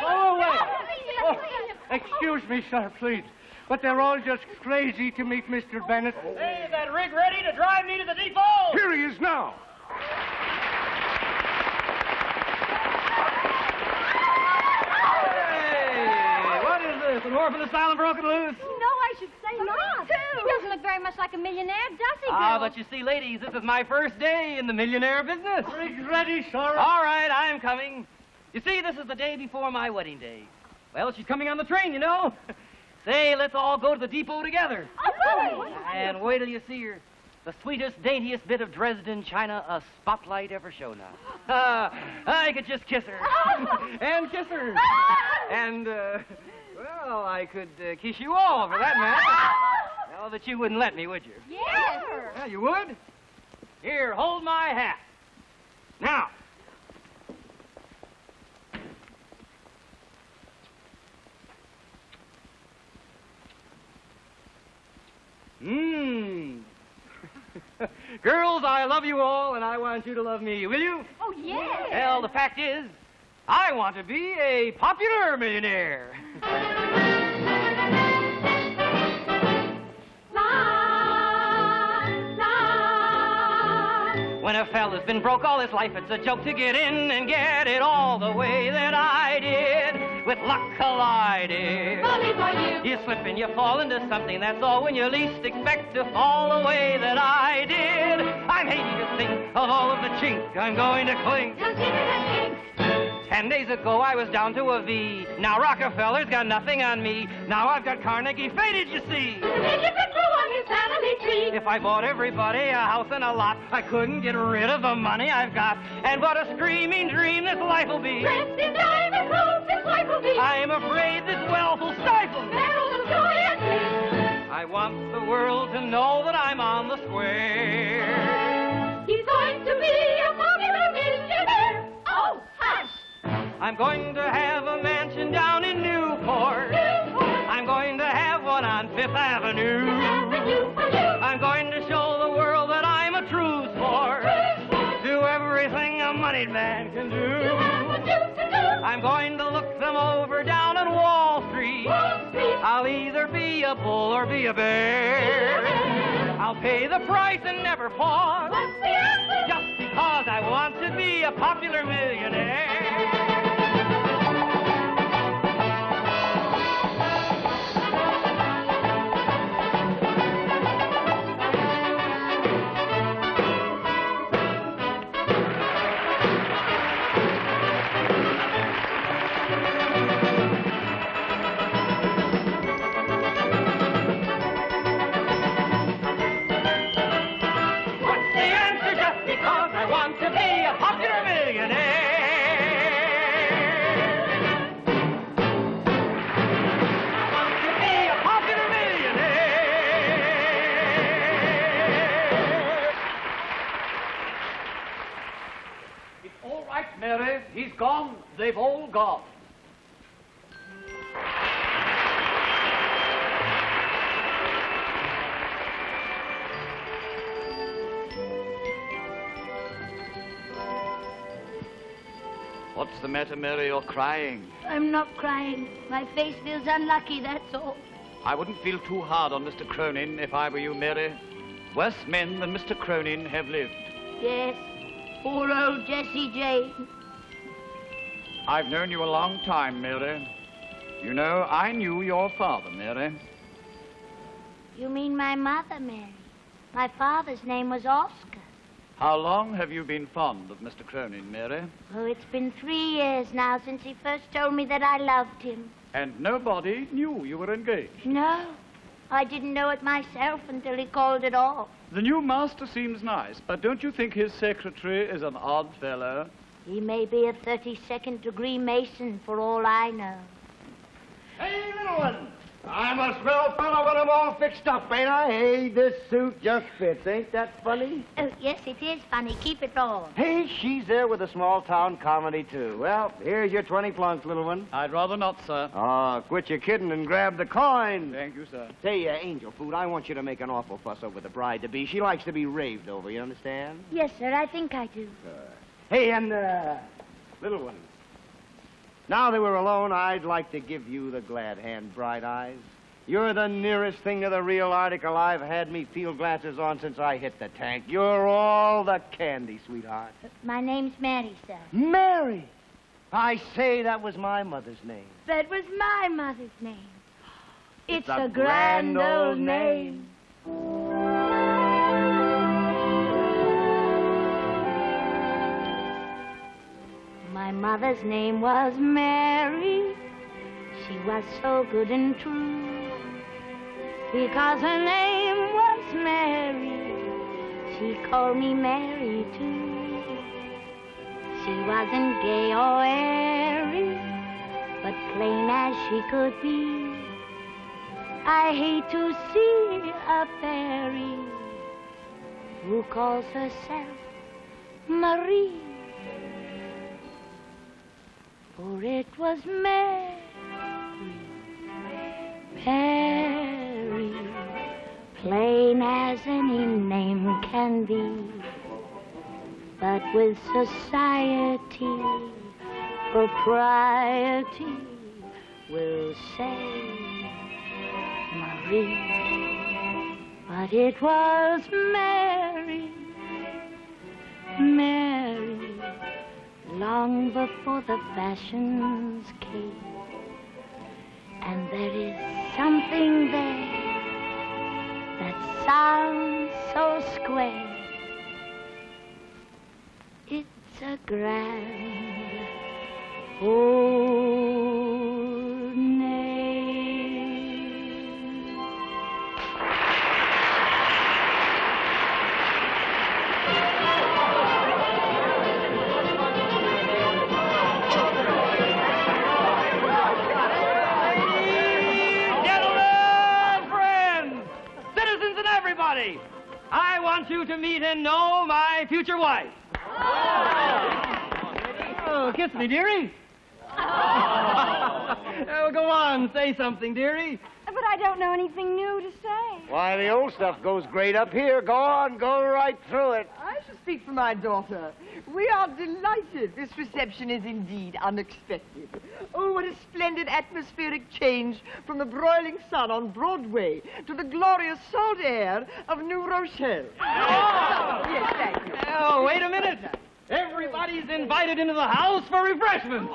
Go away. Oh, excuse me, sir, please. But they're all just crazy to meet Mr. Bennett. Hey, is that rig ready to drive me to the depot? Here he is now. Hey, what is this? An orphan asylum broken loose? No, I should say not. He doesn't look very much like a millionaire, does he, Ah, Bill? but you see, ladies, this is my first day in the millionaire business. Rig's ready, sir. All right, I'm coming. You see, this is the day before my wedding day. Well, she's coming on the train, you know. Say, let's all go to the depot together. Oh, And wait till you see her. The sweetest, daintiest bit of Dresden china a spotlight ever showed now. I could just kiss her. And kiss her. And, well, I could kiss you all for that matter. Well, but you wouldn't let me, would you? Yes. Yeah, you would? Here, hold my hat. Now. Girls, I love you all, and I want you to love me, will you? Oh, yes. Well, the fact is, I want to be a popular millionaire. When a fella's been broke all his life, it's a joke to get in and get it all the way that I did. With luck collided. Bully for you. You slip and you fall into something, that's all, when you least expect to fall the way that I did. I'm hating to think of all of the chink I'm going to clink. 10 days ago, I was down to a V. Now Rockefeller's got nothing on me. Now I've got Carnegie faded, you see. If I bought everybody a house and a lot, I couldn't get rid of the money I've got. And what a screaming dream this life will be. I'm afraid this wealth will stifle me. I want the world to know that I'm on the square. He's going to be a popular millionaire. Oh, hush. I'm going to have a mansion down in Newport. I'm going to have one on Fifth Avenue. I'm going to show the world that I'm a true sport. Do everything a moneyed man can do. I'm going to look them over down on Wall Street. I'll either be a bull or be a bear. I'll pay the price and never pause. Just because I want to be a popular millionaire. Mary, he's gone. They've all gone. What's the matter, Mary? You're crying. I'm not crying. My face feels unlucky, that's all. I wouldn't feel too hard on Mr. Cronin if I were you, Mary. Worse men than Mr. Cronin have lived. Yes. Poor old Jessie Jane. I've known you a long time, Mary. You know, I knew your father, Mary. You mean my mother, Mary? My father's name was Oscar. How long have you been fond of Mr. Cronin, Mary? Oh, it's been 3 years now since he first told me that I loved him. And nobody knew you were engaged. No, I didn't know it myself until he called it off. The new master seems nice, but don't you think his secretary is an odd fellow? He may be a 32nd degree Mason for all I know. Hey, little one! I'm a swell fellow when I'm all fixed up, ain't I? Hey, this suit just fits. Ain't that funny? Oh, yes, it is funny. Keep it on. Hey, she's there with a small-town comedy, too. Well, here's your 20 plunks, little one. I'd rather not, sir. Oh, quit your kidding and grab the coin. Thank you, sir. Say, Angel Food, I want you to make an awful fuss over the bride-to-be. She likes to be raved over, you understand? Yes, sir, I think I do. Hey, and, little one, Now that we're alone, I'd like to give you the glad hand, Bright Eyes. You're the nearest thing to the real article I've had me field glasses on since I hit the tank. You're all the candy, sweetheart. My name's Mary, sir. Mary! I say that was my mother's name. That was my mother's name. It's a a grand old name. My mother's name was Mary. She was so good and true. Because her name was Mary, she called me Mary too. She wasn't gay or airy, but plain as she could be. I hate to see a fairy who calls herself Marie. For it was Mary, Mary, plain as any name can be. But with society, propriety will say Marie. But it was Mary, Mary, long before the fashions came. And there is something there that sounds so square. It's a grand old name. Gentlemen, friends, citizens and everybody, I want you to meet and know my future wife. Oh, kiss me, dearie. Oh, go on, say something, dearie. But I don't know anything new to say. Why, the old stuff goes great up here. Go on, go right through it. I shall speak for my daughter. We are delighted. This reception is indeed unexpected. Oh, what a splendid atmospheric change from the broiling sun on Broadway to the glorious salt air of New Rochelle. Oh! Yes, thank you. Oh, wait a minute. Everybody's invited into the house for refreshments.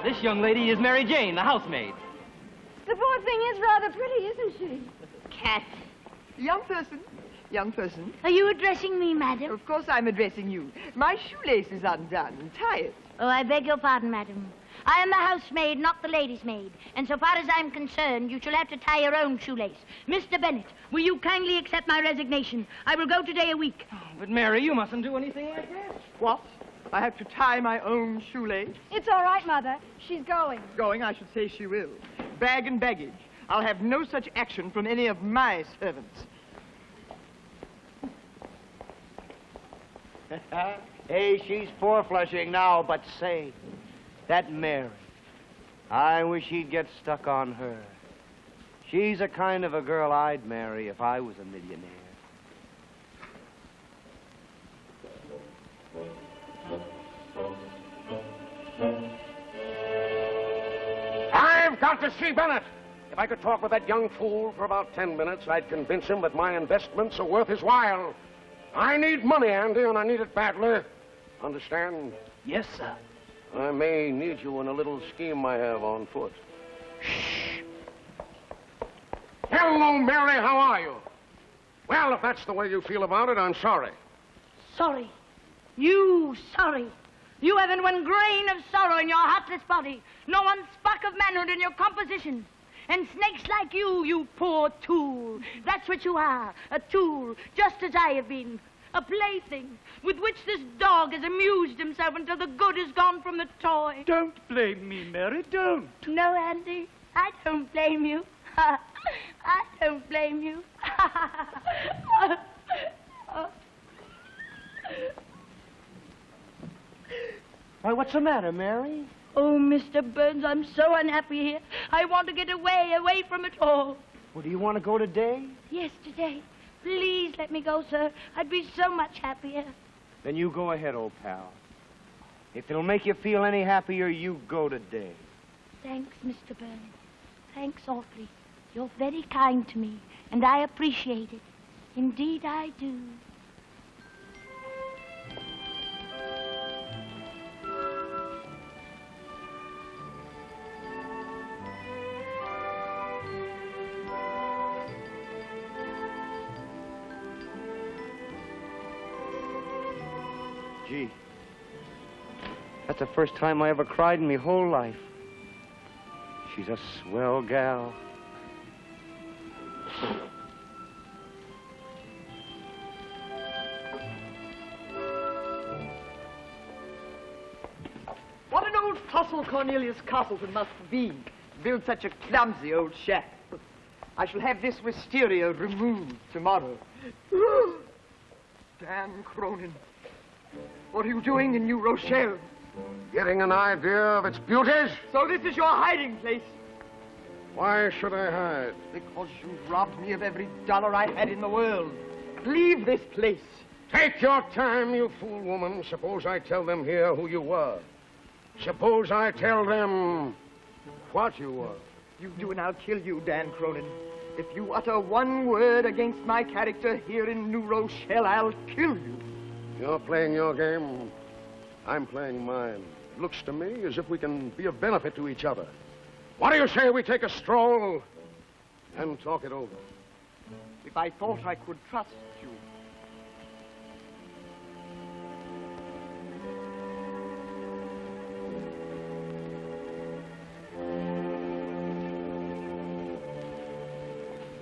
This young lady is Mary Jane, the housemaid. The poor thing is rather pretty, isn't she? Cat. Young person. Young person. Are you addressing me, madam? Of course I'm addressing you. My shoelace is undone. Tie it. Oh, I beg your pardon, madam. I am the housemaid, not the lady's maid. And so far as I'm concerned, you shall have to tie your own shoelace. Mr. Bennett, will you kindly accept my resignation? I will go today a week. Oh, but Mary, you mustn't do anything like that. What? I have to tie my own shoelace? It's all right, Mother. She's going. Going, I should say she will. Bag and baggage. I'll have no such action from any of my servants. Hey, she's four-flushing now, but say, that Mary, I wish he'd get stuck on her. She's a kind of a girl I'd marry if I was a millionaire. I've got to see Bennett. If I could talk with that young fool for about 10 minutes, I'd convince him that my investments are worth his while. I need money, Andy, and I need it badly. Understand? Yes, sir. I may need you in a little scheme I have on foot. Shh. Hello, Mary, how are you? Well, if that's the way you feel about it, I'm sorry. Sorry. You sorry. You haven't one grain of sorrow in your heartless body, no one spark of manhood in your composition. And snakes like you poor tool. That's what you are, a tool, just as I have been. A plaything with which this dog has amused himself until the good is gone from the toy. Don't blame me, Mary, don't. No, Andy, I don't blame you. I don't blame you. Why, what's the matter, Mary? Oh, Mr. Burns, I'm so unhappy here. I want to get away from it all. Well, do you want to go today? Yes, today. Please let me go, sir. I'd be so much happier. Then you go ahead, old pal. If it'll make you feel any happier, you go today. Thanks, Mr. Byrne. Thanks awfully. You're very kind to me, and I appreciate it. Indeed, I do. Gee, that's the first time I ever cried in my whole life. She's a swell gal. What an old fossil Cornelius Castleton must have been to build such a clumsy old shack. I shall have this wisteria removed tomorrow. Dan Cronin, what are you doing in New Rochelle? Getting an idea of its beauties? So this is your hiding place? Why should I hide? Because you robbed me of every dollar I had in the world. Leave this place. Take your time, you fool woman. Suppose I tell them here who you were. Suppose I tell them what you were. You do and I'll kill you, Dan Cronin. If you utter one word against my character here in New Rochelle, I'll kill you. You're playing your game. I'm playing mine. It looks to me as if we can be of benefit to each other. What do you say we take a stroll and talk it over? If I thought I could trust you.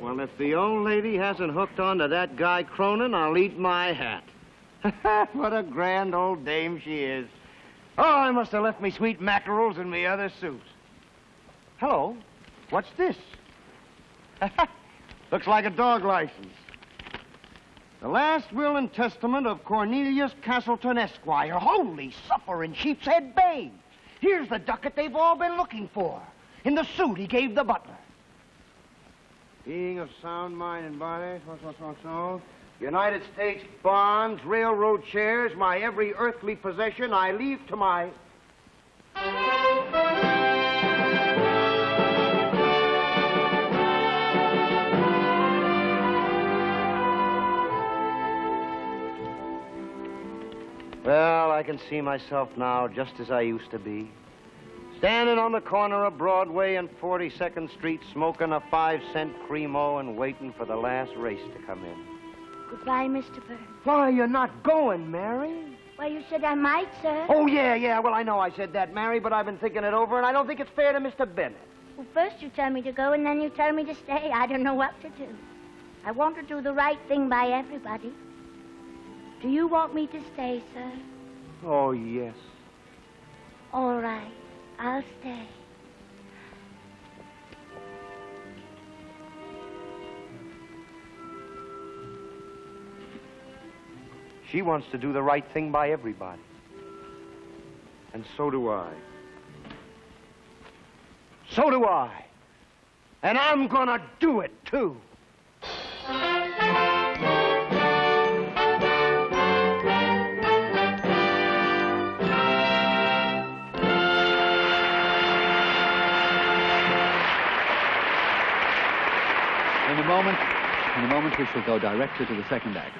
Well, if the old lady hasn't hooked on to that guy Cronin, I'll eat my hat. What a grand old dame she is. Oh, I must have left me sweet mackerels in me other suit. Hello, what's this? Looks like a dog license. The last will and testament of Cornelius Castleton, Esquire. Holy supper in Sheep's Head Bay. Here's the ducat they've all been looking for, in the suit he gave the butler. Being of sound mind and body, so. United States bonds, railroad shares, my every earthly possession I leave to my... Well, I can see myself now just as I used to be. Standing on the corner of Broadway and 42nd Street, smoking a 5-cent Cremo and waiting for the last race to come in. Goodbye, Mr. Byrne. Why, you're not going, Mary? Well, you said I might, sir. Oh, yeah. Well, I know I said that, Mary, but I've been thinking it over, and I don't think it's fair to Mr. Bennett. Well, first you tell me to go, and then you tell me to stay. I don't know what to do. I want to do the right thing by everybody. Do you want me to stay, sir? Oh, yes. All right. I'll stay. She wants to do the right thing by everybody. And so do I. So do I. And I'm gonna do it, too. In a moment, we shall go directly to the second act.